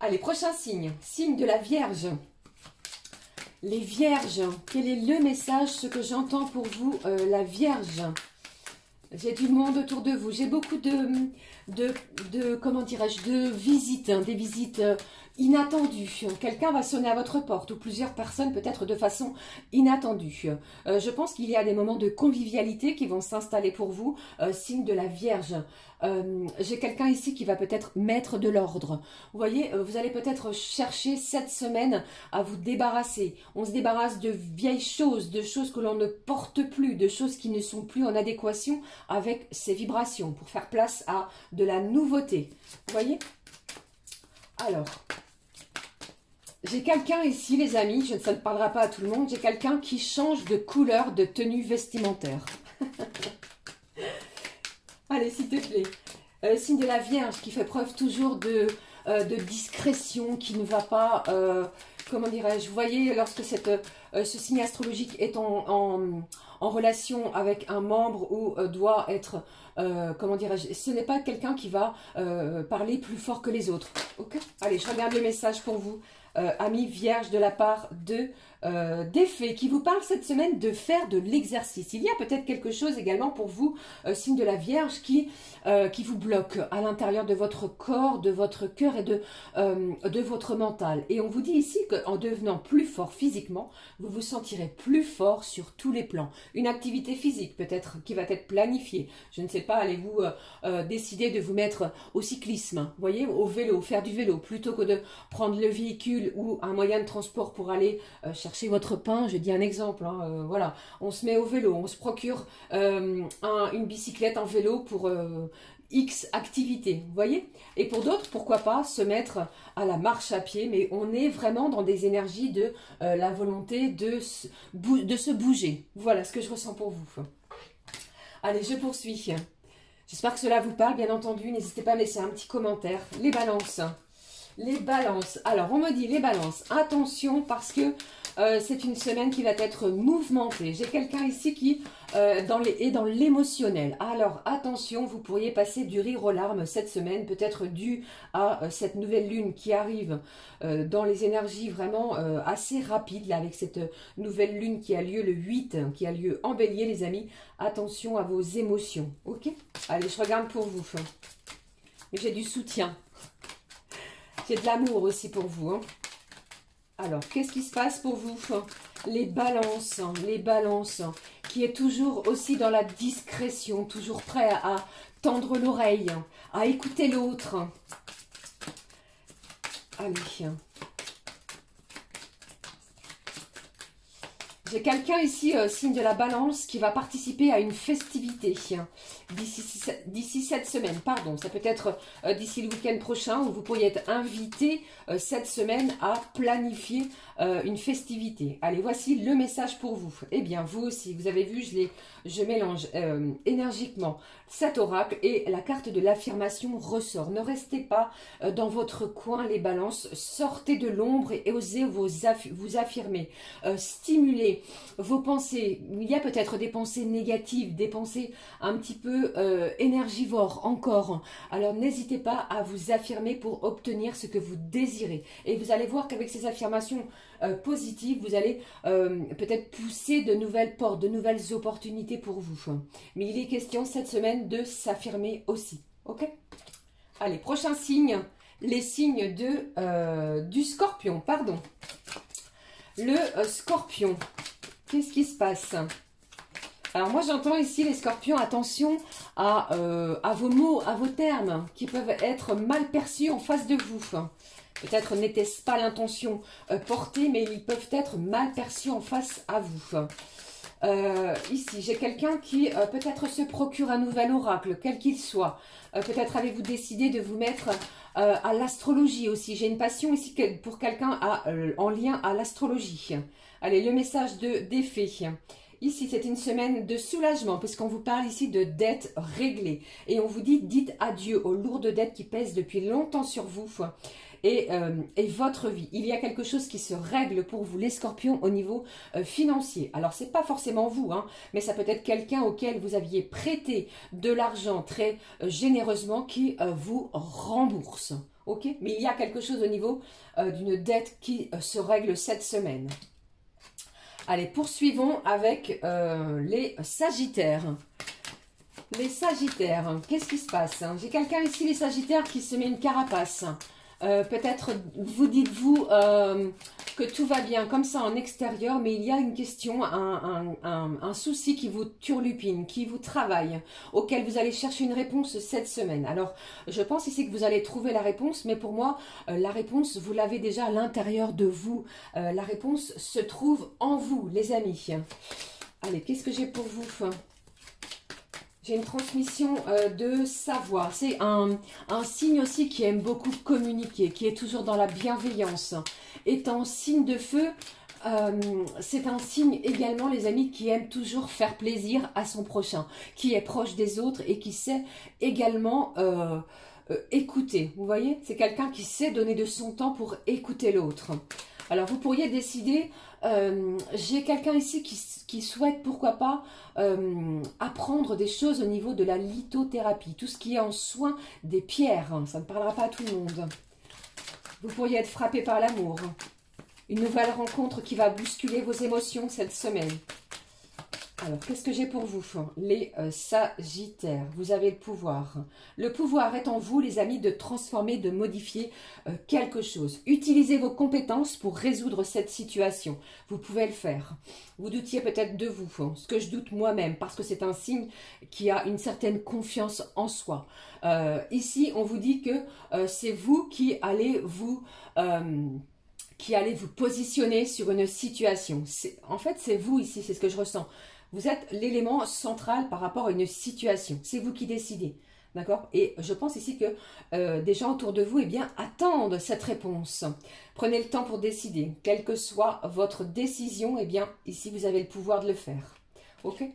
Allez, prochain signe, signe de la Vierge. Les Vierges, quel est le message, ce que j'entends pour vous, la Vierge? J'ai du monde autour de vous, j'ai beaucoup comment dirais-je, de visites, hein, des visites inattendues. Quelqu'un va sonner à votre porte ou plusieurs personnes peut-être de façon inattendue. Je pense qu'il y a des moments de convivialité qui vont s'installer pour vous, signe de la Vierge. J'ai quelqu'un ici qui va peut-être mettre de l'ordre. Vous voyez, vous allez peut-être chercher cette semaine à vous débarrasser. On se débarrasse de vieilles choses, de choses que l'on ne porte plus, de choses qui ne sont plus en adéquation avec ces vibrations pour faire place à de la nouveauté. Vous voyez? Alors, j'ai quelqu'un ici, les amis, ça ne parlera pas à tout le monde, j'ai quelqu'un qui change de couleur de tenue vestimentaire. Allez, s'il te plaît. Signe de la Vierge qui fait preuve toujours de de discrétion qui ne va pas, comment dirais-je, vous voyez, lorsque ce signe astrologique est en relation avec un membre ou doit être, comment dirais-je, ce n'est pas quelqu'un qui va parler plus fort que les autres. Ok. Allez, je regarde le message pour vous, amis vierges, de la part de des fées qui vous parlent cette semaine de faire de l'exercice. Il y a peut-être quelque chose également pour vous, signe de la Vierge, qui vous bloque à l'intérieur de votre corps, de votre cœur et de votre mental. Et on vous dit ici qu'en devenant plus fort physiquement, vous vous sentirez plus fort sur tous les plans. Une activité physique peut-être qui va être planifiée. Je ne sais pas, allez-vous décider de vous mettre au cyclisme, vous voyez, au vélo, faire du vélo, plutôt que de prendre le véhicule ou un moyen de transport pour aller chercher votre pain, je dis un exemple, hein, voilà, on se met au vélo, on se procure une bicyclette en vélo pour X activités, vous voyez. Et pour d'autres, pourquoi pas se mettre à la marche à pied, mais on est vraiment dans des énergies de la volonté de se bouger. Voilà ce que je ressens pour vous. Allez, je poursuis. J'espère que cela vous parle, bien entendu, n'hésitez pas à laisser un petit commentaire. Les balances. Les balances. Alors, on me dit les balances. Attention parce que c'est une semaine qui va être mouvementée. J'ai quelqu'un ici qui est dans l'émotionnel. Alors, attention, vous pourriez passer du rire aux larmes cette semaine, peut-être dû à cette nouvelle lune qui arrive dans les énergies vraiment assez rapides, là, avec cette nouvelle lune qui a lieu le 8, qui a lieu en bélier, les amis. Attention à vos émotions, ok? Allez, je regarde pour vous. J'ai du soutien. J'ai de l'amour aussi pour vous. Hein. Alors, qu'est-ce qui se passe pour vous? Les balances, qui est toujours aussi dans la discrétion, toujours prêt à tendre l'oreille, à écouter l'autre. Allez. J'ai quelqu'un ici, signe de la balance, qui va participer à une festivité d'ici cette semaine. Pardon, ça peut être d'ici le week-end prochain où vous pourriez être invité cette semaine à planifier une festivité. Allez, voici le message pour vous. Eh bien, vous aussi, vous avez vu, je mélange énergiquement cet oracle et la carte de l'affirmation ressort. Ne restez pas dans votre coin, les balances. Sortez de l'ombre et osez vous affirmer. Stimulez vos pensées. Il y a peut-être des pensées négatives, des pensées un petit peu énergivores encore. Alors n'hésitez pas à vous affirmer pour obtenir ce que vous désirez. Et vous allez voir qu'avec ces affirmations positives, vous allez peut-être pousser de nouvelles portes, de nouvelles opportunités pour vous. Mais il est question cette semaine de s'affirmer aussi. Ok? Allez, prochain signe, les signes du scorpion, pardon. Le scorpion, qu'est-ce qui se passe? Alors moi j'entends ici les scorpions, attention à vos mots, à vos termes qui peuvent être mal perçus en face de vous. Peut-être n'était-ce pas l'intention portée, mais ils peuvent être mal perçus en face à vous. Ici, j'ai quelqu'un qui peut-être se procure un nouvel oracle, quel qu'il soit. Peut-être avez-vous décidé de vous mettre à l'astrologie aussi. J'ai une passion ici pour quelqu'un en lien à l'astrologie. Allez, le message des fées. Ici, c'est une semaine de soulagement, puisqu'on vous parle ici de dettes réglées. Et on vous dit, dites adieu aux lourdes dettes qui pèsent depuis longtemps sur vous et votre vie. Il y a quelque chose qui se règle pour vous, les scorpions, au niveau financier. Alors, c'est pas forcément vous, hein, mais ça peut être quelqu'un auquel vous aviez prêté de l'argent très généreusement qui vous rembourse. Ok? Mais il y a quelque chose au niveau d'une dette qui se règle cette semaine. Allez, poursuivons avec les Sagittaires. Les Sagittaires, qu'est-ce qui se passe? J'ai quelqu'un ici, les Sagittaires, qui se met une carapace. Peut-être vous dites-vous que tout va bien comme ça en extérieur, mais il y a une question, un souci qui vous turlupine, qui vous travaille, auquel vous allez chercher une réponse cette semaine. Alors, je pense ici que vous allez trouver la réponse, mais pour moi, la réponse, vous l'avez déjà à l'intérieur de vous. La réponse se trouve en vous, les amis. Allez, qu'est-ce que j'ai pour vous ? J'ai une transmission de savoir. C'est un signe aussi qui aime beaucoup communiquer, qui est toujours dans la bienveillance. Étant signe de feu, c'est un signe également, les amis, qui aime toujours faire plaisir à son prochain, qui est proche des autres et qui sait également écouter. Vous voyez, c'est quelqu'un qui sait donner de son temps pour écouter l'autre. Alors, vous pourriez décider, j'ai quelqu'un ici qui souhaite, pourquoi pas, apprendre des choses au niveau de la lithothérapie. Tout ce qui est en soin des pierres, hein, ça ne parlera pas à tout le monde. Vous pourriez être frappé par l'amour. Une nouvelle rencontre qui va bousculer vos émotions cette semaine. Alors, qu'est-ce que j'ai pour vous? Les Sagittaires, vous avez le pouvoir. Le pouvoir est en vous, les amis, de transformer, de modifier quelque chose. Utilisez vos compétences pour résoudre cette situation. Vous pouvez le faire. Vous doutiez peut-être de vous, ce que je doute moi-même, parce que c'est un signe qui a une certaine confiance en soi. Ici, on vous dit que c'est vous qui allez vous positionner sur une situation. En fait, c'est vous ici, c'est ce que je ressens. Vous êtes l'élément central par rapport à une situation. C'est vous qui décidez. D'accord? Et je pense ici que des gens autour de vous, eh bien, attendent cette réponse. Prenez le temps pour décider. Quelle que soit votre décision, eh bien, ici, vous avez le pouvoir de le faire. Ok?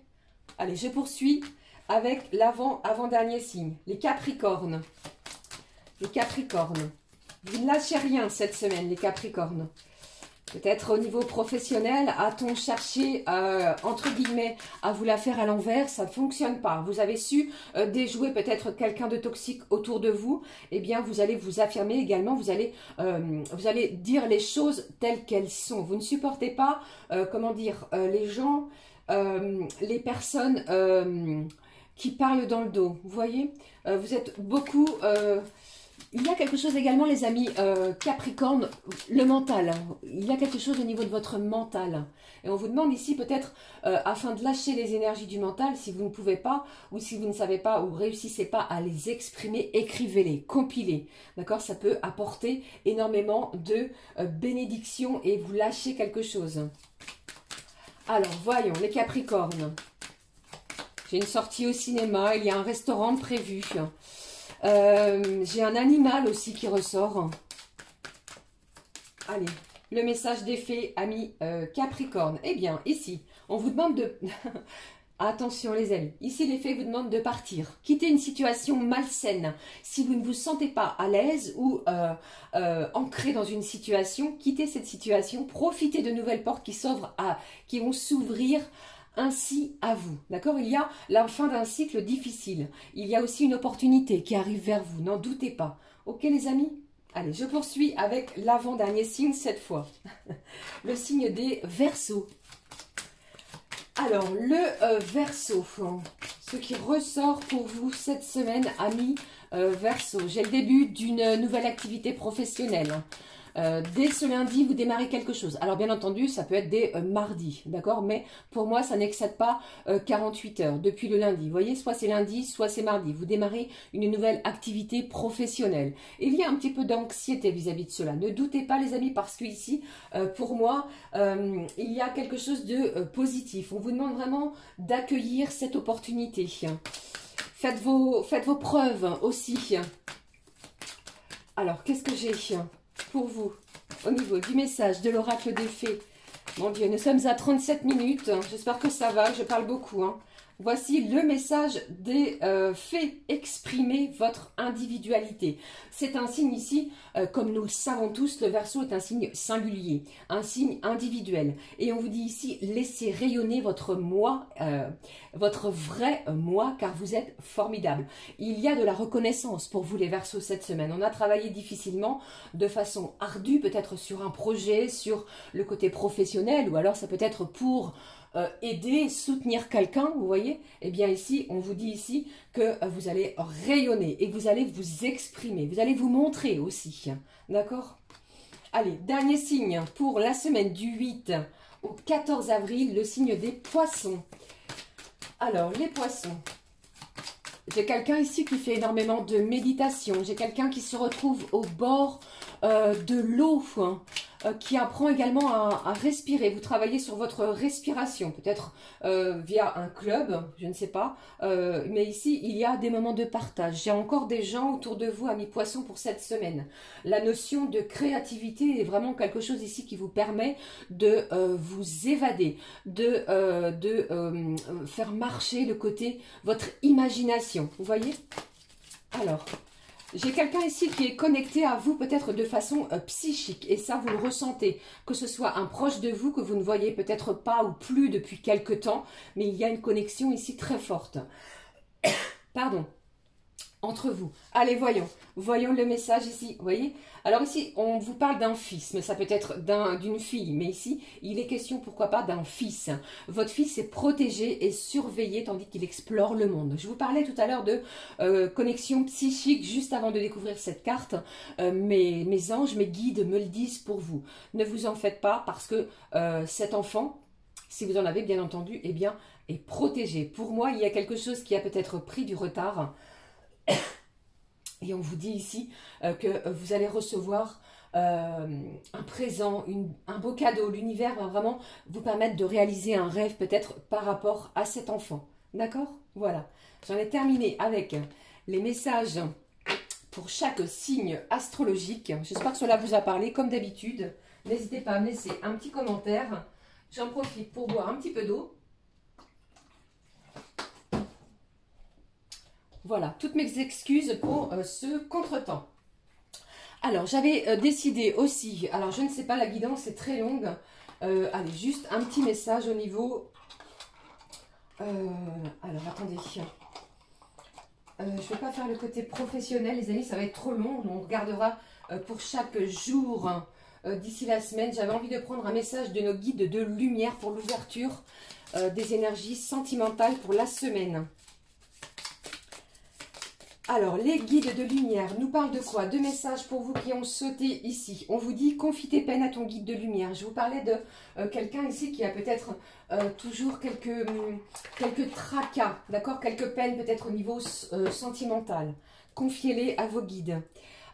Allez, je poursuis avec l'avant-dernier signe. Les Capricornes. Les Capricornes. Vous ne lâchez rien cette semaine, les Capricornes. Peut-être au niveau professionnel, a-t-on cherché, entre guillemets, à vous la faire à l'envers? Ça ne fonctionne pas. Vous avez su déjouer peut-être quelqu'un de toxique autour de vous. Eh bien, vous allez vous affirmer également. Vous allez dire les choses telles qu'elles sont. Vous ne supportez pas, comment dire, les gens, les personnes qui parlent dans le dos. Vous voyez, vous êtes beaucoup... il y a quelque chose également, les amis, Capricorne, le mental. Il y a quelque chose au niveau de votre mental. Et on vous demande ici peut-être, afin de lâcher les énergies du mental, si vous ne pouvez pas, ou si vous ne savez pas, ou réussissez pas à les exprimer, écrivez-les, compilez. D'accord? Ça peut apporter énormément de bénédictions et vous lâchez quelque chose. Alors, voyons, les Capricornes. J'ai une sortie au cinéma, il y a un restaurant de prévu. J'ai un animal aussi qui ressort. Allez, le message des fées, amis Capricorne. Eh bien, ici, on vous demande de... Attention les amis, ici les fées vous demandent de partir. Quitter une situation malsaine. Si vous ne vous sentez pas à l'aise ou ancré dans une situation, quittez cette situation. Profitez de nouvelles portes qui vont s'ouvrir ainsi à vous. D'accord? Il y a la fin d'un cycle difficile. Il y a aussi une opportunité qui arrive vers vous. N'en doutez pas. Ok les amis? Allez, je poursuis avec l'avant-dernier signe cette fois. Le signe des Verseaux. Alors, le Verseau, ce qui ressort pour vous cette semaine, amis Verseau. J'ai le début d'une nouvelle activité professionnelle. Dès ce lundi, vous démarrez quelque chose. Alors, bien entendu, ça peut être dès mardi, d'accord? Mais pour moi, ça n'excède pas 48 heures depuis le lundi. Vous voyez, soit c'est lundi, soit c'est mardi. Vous démarrez une nouvelle activité professionnelle. Il y a un petit peu d'anxiété vis-à-vis de cela. Ne doutez pas, les amis, parce que ici, pour moi, il y a quelque chose de positif. On vous demande vraiment d'accueillir cette opportunité. Faites vos preuves aussi. Alors, qu'est-ce que j'ai pour vous, au niveau du message de l'oracle des fées? Mon Dieu, nous sommes à 37 minutes. J'espère que ça va, je parle beaucoup. Voici le message des fées. Exprimez votre individualité. C'est un signe ici, comme nous le savons tous, le Verseau est un signe singulier, un signe individuel. Et on vous dit ici, laissez rayonner votre moi, votre vrai moi, car vous êtes formidable. Il y a de la reconnaissance pour vous les Verseaux cette semaine. On a travaillé difficilement, de façon ardue, peut-être sur un projet, sur le côté professionnel, ou alors ça peut être pour... aider, soutenir quelqu'un, vous voyez? Eh bien ici, on vous dit ici que vous allez rayonner et que vous allez vous exprimer, vous allez vous montrer aussi, d'accord? Allez, dernier signe pour la semaine du 8 au 14 avril, le signe des Poissons. Alors, les Poissons, j'ai quelqu'un ici qui fait énormément de méditation, j'ai quelqu'un qui se retrouve au bord de l'eau, qui apprend également à respirer. Vous travaillez sur votre respiration, peut-être via un club, je ne sais pas. Mais ici, il y a des moments de partage. J'ai encore des gens autour de vous, amis Poissons, pour cette semaine. La notion de créativité est vraiment quelque chose ici qui vous permet de vous évader, de faire marcher le côté, votre imagination. Vous voyez? Alors, J'ai quelqu'un ici qui est connecté à vous peut-être de façon psychique et ça vous le ressentez, que ce soit un proche de vous que vous ne voyez peut-être pas ou plus depuis quelque temps, mais il y a une connexion ici très forte. Pardon. Entre vous. Allez, voyons le message ici, vous voyez. Alors ici, on vous parle d'un fils, mais ça peut être d'une fille, mais ici, il est question, pourquoi pas, d'un fils. Votre fils est protégé et surveillé tandis qu'il explore le monde. Je vous parlais tout à l'heure de connexion psychique, juste avant de découvrir cette carte. Mes anges, mes guides me le disent pour vous. Ne vous en faites pas, parce que cet enfant, si vous en avez bien entendu, eh bien, est protégé. Pour moi, il y a quelque chose qui a peut-être pris du retard. Et on vous dit ici que vous allez recevoir un présent, un beau cadeau. L'univers va vraiment vous permettre de réaliser un rêve peut-être par rapport à cet enfant. D'accord? Voilà. J'en ai terminé avec les messages pour chaque signe astrologique. J'espère que cela vous a parlé comme d'habitude. N'hésitez pas à me laisser un petit commentaire. J'en profite pour boire un petit peu d'eau. Voilà, toutes mes excuses pour ce contretemps. Alors, j'avais décidé aussi, alors je ne sais pas, la guidance est très longue. Allez, juste un petit message au niveau... alors, attendez. Je ne vais pas faire le côté professionnel, les amis, ça va être trop long. On regardera pour chaque jour d'ici la semaine. J'avais envie de prendre un message de nos guides de lumière pour l'ouverture des énergies sentimentales pour la semaine. Alors, les guides de lumière nous parlent de quoi? Deux messages pour vous qui ont sauté ici. On vous dit, confie tes peines à ton guide de lumière. Je vous parlais de quelqu'un ici qui a peut-être toujours quelques tracas, d'accord? Quelques peines peut-être au niveau sentimental. Confiez-les à vos guides.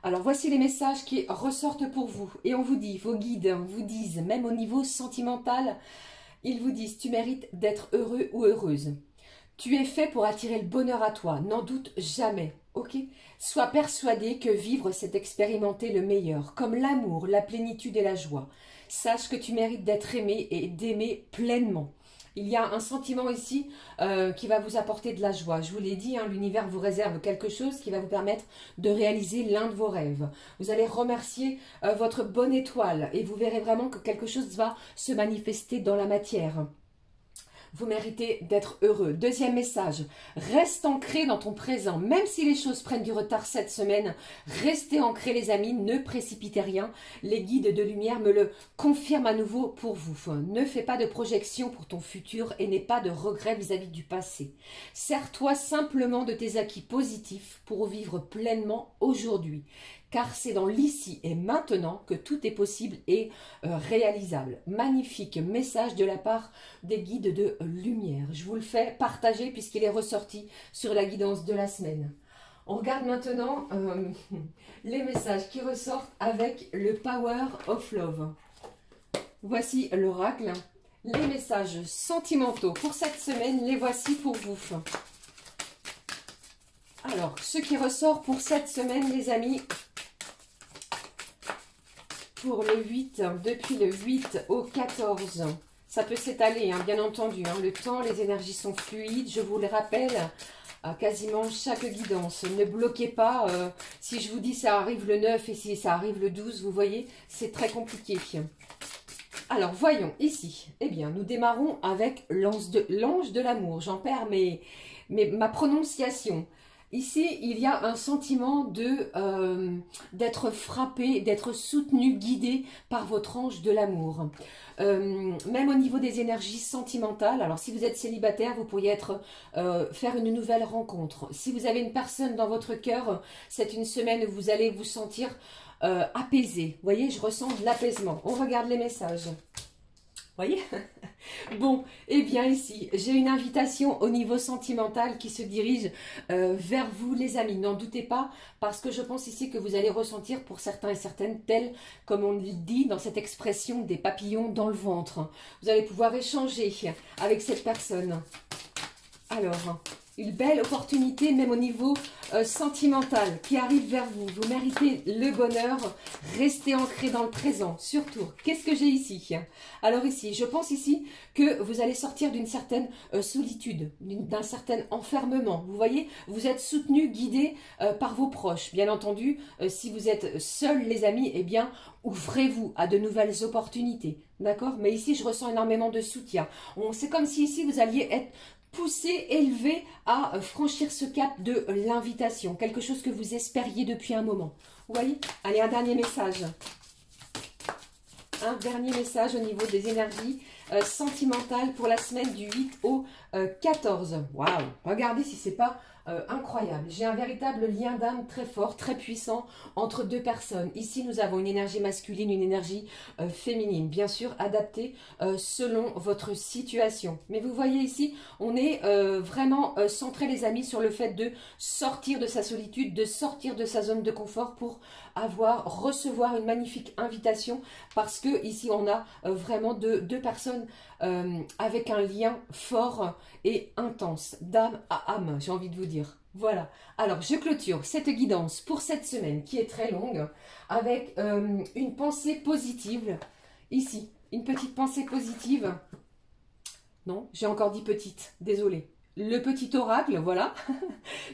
Alors, voici les messages qui ressortent pour vous. Et on vous dit, vos guides vous disent, même au niveau sentimental, ils vous disent, tu mérites d'être heureux ou heureuse. Tu es fait pour attirer le bonheur à toi, n'en doute jamais, ok? Sois persuadé que vivre, c'est expérimenter le meilleur, comme l'amour, la plénitude et la joie. Sache que tu mérites d'être aimé et d'aimer pleinement. Il y a un sentiment ici qui va vous apporter de la joie. Je vous l'ai dit, hein, l'univers vous réserve quelque chose qui va vous permettre de réaliser l'un de vos rêves. Vous allez remercier votre bonne étoile et vous verrez vraiment que quelque chose va se manifester dans la matière. Vous méritez d'être heureux. Deuxième message, reste ancré dans ton présent. Même si les choses prennent du retard cette semaine, restez ancrés les amis, ne précipitez rien. Les guides de lumière me le confirment à nouveau pour vous. Ne fais pas de projection pour ton futur et n'aie pas de regrets vis-à-vis du passé. Sers-toi simplement de tes acquis positifs pour vivre pleinement aujourd'hui. Car c'est dans l'ici et maintenant que tout est possible et réalisable. Magnifique message de la part des guides de lumière. Je vous le fais partager puisqu'il est ressorti sur la guidance de la semaine. On regarde maintenant les messages qui ressortent avec le Power of Love. Voici l'oracle. Les messages sentimentaux pour cette semaine, les voici pour vous. Alors, ce qui ressort pour cette semaine, les amis... Pour le 8, depuis le 8 au 14, ça peut s'étaler, hein, bien entendu. Hein, le temps, les énergies sont fluides. Je vous le rappelle à quasiment chaque guidance. Ne bloquez pas. Si je vous dis ça arrive le 9 et si ça arrive le 12, vous voyez, c'est très compliqué. Alors, voyons ici. Eh bien, nous démarrons avec l'ange de l'amour. J'en perds ma prononciation. Ici, il y a un sentiment d'être frappé, d'être soutenu, guidé par votre ange de l'amour. Même au niveau des énergies sentimentales, alors si vous êtes célibataire, vous pourriez faire une nouvelle rencontre. Si vous avez une personne dans votre cœur, c'est une semaine où vous allez vous sentir apaisé. Vous voyez, je ressens de l'apaisement. On regarde les messages. Voyez? Bon, eh bien ici, j'ai une invitation au niveau sentimental qui se dirige vers vous les amis. N'en doutez pas, parce que je pense ici que vous allez ressentir pour certains et certaines, tel comme on le dit dans cette expression des papillons dans le ventre. Vous allez pouvoir échanger avec cette personne. Alors, Une belle opportunité, même au niveau sentimental, qui arrive vers vous. Vous méritez le bonheur. Restez ancré dans le présent, surtout. Qu'est-ce que j'ai ici? Alors ici, je pense ici que vous allez sortir d'une certaine solitude, d'un certain enfermement. Vous voyez, vous êtes soutenu, guidé par vos proches. Bien entendu, si vous êtes seuls, les amis, eh bien, ouvrez-vous à de nouvelles opportunités. D'accord? Mais ici, je ressens énormément de soutien. C'est comme si ici, vous alliez être poussé, élevé à franchir ce cap de l'invitation. Quelque chose que vous espériez depuis un moment. Vous voyez? Allez, un dernier message. Un dernier message au niveau des énergies sentimentales pour la semaine du 8 au 14. Waouh! Regardez si c'est pas incroyable. J'ai un véritable lien d'âme très fort, très puissant entre deux personnes. Ici, nous avons une énergie masculine, une énergie féminine. Bien sûr, adaptée selon votre situation. Mais vous voyez ici, on est vraiment centré, les amis, sur le fait de sortir de sa solitude, de sortir de sa zone de confort pour recevoir une magnifique invitation, parce que ici, on a vraiment deux personnes avec un lien fort et intense, d'âme à âme, j'ai envie de vous dire. Voilà, alors je clôture cette guidance pour cette semaine qui est très longue avec une pensée positive. Ici, une petite pensée positive. Non, j'ai encore dit petite, désolée. Le petit oracle, voilà,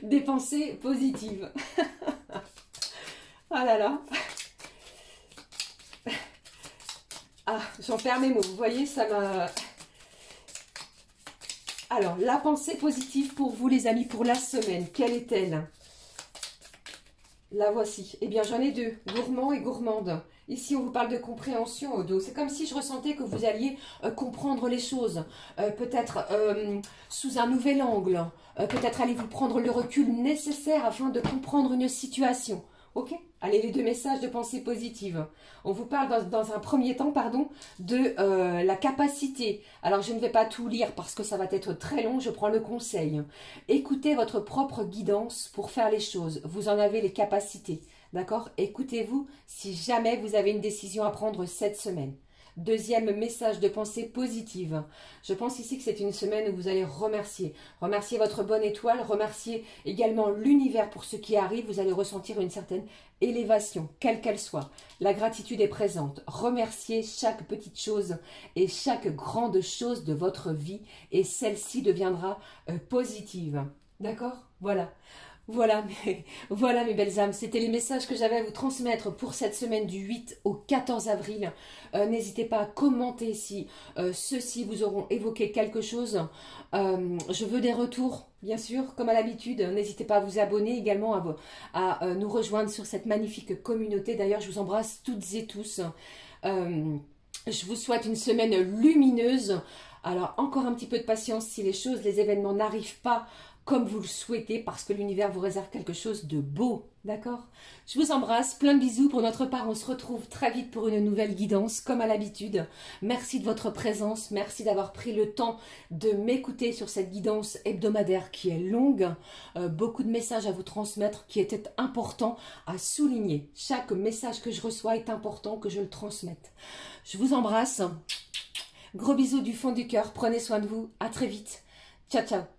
des pensées positives. Ah là là. Ah, j'en perds mes mots, vous voyez, ça m'a... Alors, la pensée positive pour vous, les amis, pour la semaine, quelle est-elle? La voici. Eh bien, j'en ai deux, gourmand et gourmande. Ici, on vous parle de compréhension au dos. C'est comme si je ressentais que vous alliez comprendre les choses, peut-être sous un nouvel angle. Peut-être allez-vous prendre le recul nécessaire afin de comprendre une situation. Ok? Allez, les deux messages de pensée positive. On vous parle dans un premier temps, pardon, de la capacité. Alors, je ne vais pas tout lire parce que ça va être très long, je prends le conseil. Écoutez votre propre guidance pour faire les choses. Vous en avez les capacités, d'accord? Écoutez-vous si jamais vous avez une décision à prendre cette semaine. Deuxième message de pensée positive. Je pense ici que c'est une semaine où vous allez remercier. Remercier votre bonne étoile, remercier également l'univers pour ce qui arrive. Vous allez ressentir une certaine élévation, quelle qu'elle soit. La gratitude est présente. Remerciez chaque petite chose et chaque grande chose de votre vie et celle-ci deviendra positive. D'accord? Voilà. Voilà mes belles âmes, c'était les messages que j'avais à vous transmettre pour cette semaine du 8 au 14 avril. N'hésitez pas à commenter si ceux-ci vous auront évoqué quelque chose. Je veux des retours, bien sûr, comme à l'habitude. N'hésitez pas à vous abonner également, à nous rejoindre sur cette magnifique communauté. D'ailleurs, je vous embrasse toutes et tous. Je vous souhaite une semaine lumineuse. Alors, encore un petit peu de patience si les événements n'arrivent pas comme vous le souhaitez, parce que l'univers vous réserve quelque chose de beau, d'accord? Je vous embrasse, plein de bisous pour notre part, on se retrouve très vite pour une nouvelle guidance, comme à l'habitude. Merci de votre présence, merci d'avoir pris le temps de m'écouter sur cette guidance hebdomadaire qui est longue. Beaucoup de messages à vous transmettre qui étaient importants à souligner. Chaque message que je reçois est important que je le transmette. Je vous embrasse, gros bisous du fond du cœur, prenez soin de vous, à très vite. Ciao, ciao.